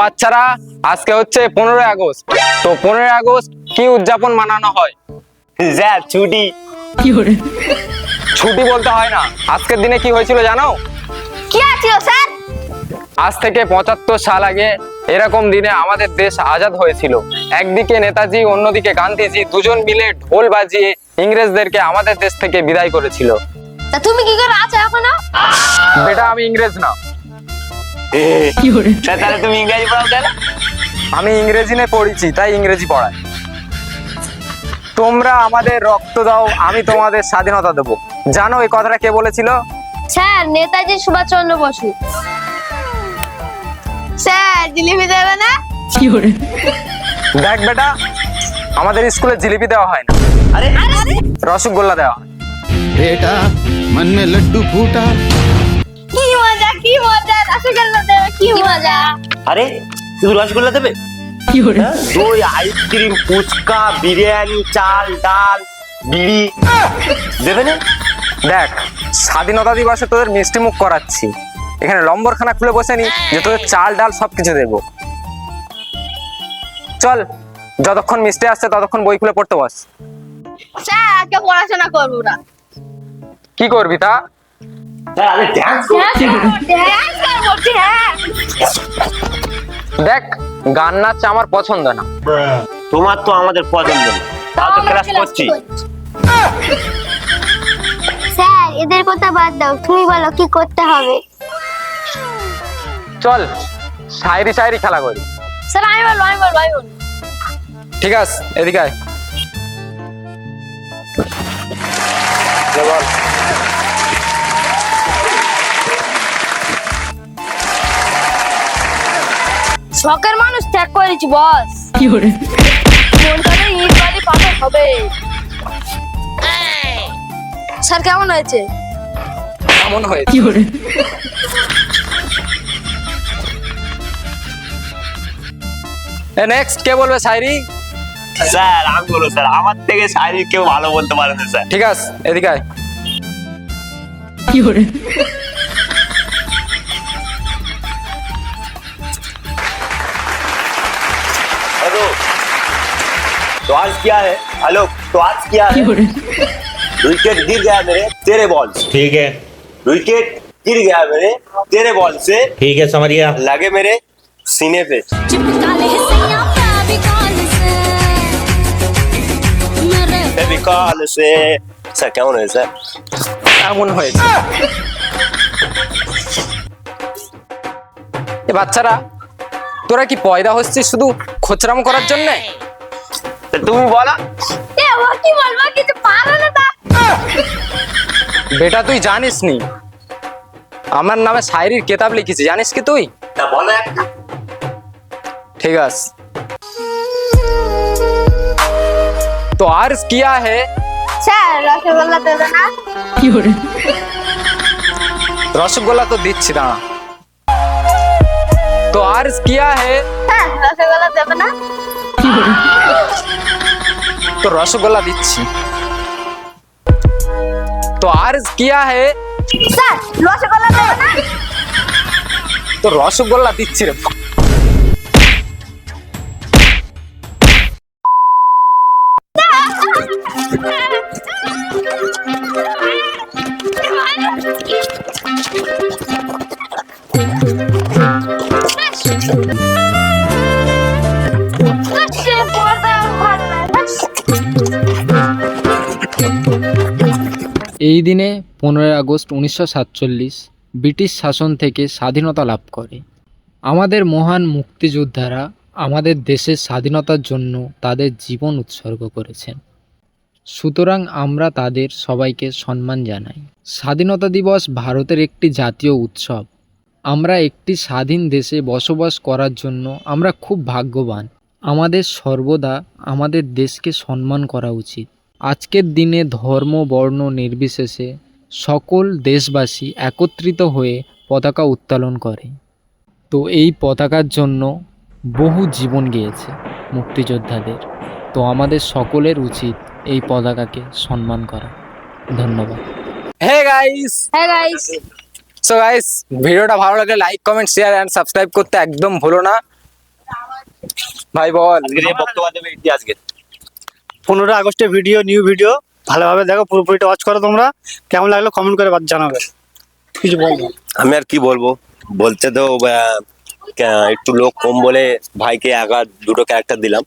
বাচ্চারা, আজকে হচ্ছে 15ই আগস্ট। তো 15ই আগস্ট কি উদযাপন মানানো হয়? স্যার ছুটি। ছুটি বলতে হয় না, আজকের দিনে কি হয়েছিল জানো? কি আছে স্যার? আজ থেকে 75 সাল আগে এরকম দিনে আমাদের দেশ আজাদ হয়েছিল। একদিকে নেতাজি, অন্যদিকে গান্ধীজি দুজন মিলে ঢোল বাজিয়ে ইংরেজদেরকে আমাদের দেশ থেকে বিদায় করেছিল। তা তুমি কি করে আছো এখনো? বেটা, আমি ইংরেজ না। স্যার তাহলে তুমি ইংরেজি পড়াও কেন? আমি ইংরেজি নিয়ে পড়েছি, তাই ইংরেজি পড়াই। তোমরা আমাদের রক্ত দাও, আমি তোমাদের স্বাধীনতা দেবো। জানো এই কথাটা কে বলেছিল? স্যার নেতাজি সুভাষচন্দ্র বসু। স্যার জিলিপি দেবে না? দেখ বেটা, আমাদের স্কুলে জিলিপি দেওয়া হয় না, আরে রসগোল্লা দেওয়া হয়। बेटा मन में लड्डू फूटा। কি মজা, কি মজা, রসগোল্লা দেবে, কি মজা। আরে শুধু রসগোল্লা দেবে? হ্যাঁ? দই, আইসক্রিম, ফুচকা, বিরিয়ানি, চাল, ডাল, বিড়ি দেবে না? দেখ, স্বাধীনতা দিবসে তোদের মিষ্টি মুখ করাচ্ছি, এখানে লম্বরখানা খুলে বসে নি যে তোদের চাল ডাল সবকিছু দেবো। চল, যতক্ষণ মিষ্টি আসছে ততক্ষণ বই খুলে পড়তে বস। স্যার আজকে পড়াশোনা করবো না। কি করবি তা? স্যার আরে ড্যান্স করছি। হ্যাঁ দেখ, গান নাচ আমার পছন্দ না। তোমার তো আমাদের পছন্দ না, তাও তো ক্লাস করছি। স্যার এদের কথা বাদ দাও, তুমি বলো কি করতে হবে? চল শায়রি শায়রি খেলা করি। স্যার আমি বলবো। ঠিক আছে, এদিকে আয়। বল। শখের মানুষ ত্যাগ করেছি বস। মনটাতে ইট বালি পাথর হবে। স্যার কেমন হয়েছে? কেমন হয়েছে? নেক্সট কে বলবে শায়রি? স্যার আমি বলবো। স্যার আমার থেকে শারীরিক কেউ ভালো বলতে পারে না স্যার। ঠিক আছে, এদিকে আয়। हेलो, तो आज क्या है? हेलो, तो आज क्या है? विकेट गिर गया मेरे तेरे बॉल से। ठीक है, विकेट गिर गया मेरे तेरे बॉल से, ठीक है, समझ गया। लगे मेरे सीने पे। फेविकॉल से। স্যার কেমন হয়েছে স্যার? এমন হয়েছে। এ বাচ্চারা, তোরা কি পয়দা হচ্ছিস শুধু খোচরাম করার জন্য? তা তুমি বলো। এ ও কি বলবো, কিছু পারো না তা। বেটা তুই জানিস নি আমার নামে শায়রির কিতাব লিখেছি, জানিস কি তুই? তা বলো একটা। ঠিক আছে। তো আর্জ কিয়া হে? স্যার রসগোল্লা দেবে না? রসগোল্লা তো দিচ্ছি, দাঁড়া। তো আর্জ কিয়া হে? স্যার রসগোল্লা দেবে না? তো রসগোল্লা দিচ্ছি। তো আর্জ কিয়া হে? স্যার রসগোল্লা দেবে না? তো রসগোল্লা দিচ্ছি রে। এই দিনে 15ই আগস্ট 1947 ব্রিটিশ শাসন থেকে স্বাধীনতা লাভ করে। আমাদের মহান মুক্তিযোদ্ধারা আমাদের দেশের স্বাধীনতার জন্য তাদের জীবন উৎসর্গ করেছেন। সুতরাং আমরা তাদের সবাইকে সম্মান জানাই। স্বাধীনতা দিবস ভারতের একটি জাতীয় উৎসব। আমরা একটি স্বাধীন দেশে বসবাস করার জন্য আমরা খুব ভাগ্যবান। আমাদের সর্বদা আমাদের দেশকে সম্মান করা উচিত। আজকের দিনে ধর্ম বর্ণ নির্বিশেষে সকল দেশবাসী একত্রিত হয়ে পতাকা উত্তোলন করে। তো এই পতাকার জন্য বহু জীবন গিয়েছে মুক্তিযোদ্ধাদের। তো আমাদের সকলের উচিত এই পতাকাকে সম্মান করা। ধন্যবাদ। হে গাইস, হ্যাঁ গাইস, সো গাইস, ভিডিওটা ভালো লাগলে like comment share and subscribe করতে একদম ভুলো না। ভাই বল। আজকে যে বক্তব্য দেবে আজকে 15 আগস্টের ভিডিও, নিউ ভিডিও ভালোভাবে দেখো, পুরোপুরিটা ওয়াচ করো তোমরা। কেমন লাগলো কমেন্ট করে জানাবে। কিছু বলবো? আমি আর কি বলবো, বলতে তো একটু লোক কম বলে ভাইকে দুটো ক্যারেক্টার দিলাম,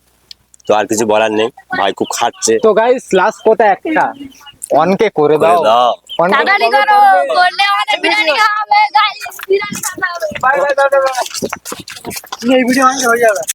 তো আর কিছু বলার নেই। ভাই খুব খাটছে। তো গাইস লাস্ট কথা একটা, অনকে করে দাও। অনকে তাড়াতাড়ি করো, করলে আমাদের বিরিয়ানি খাওয়া হবে গাইস, বিরিয়ানি খাওয়া হবে। Bye bye. এই ভিডিও হয়ে যাবে।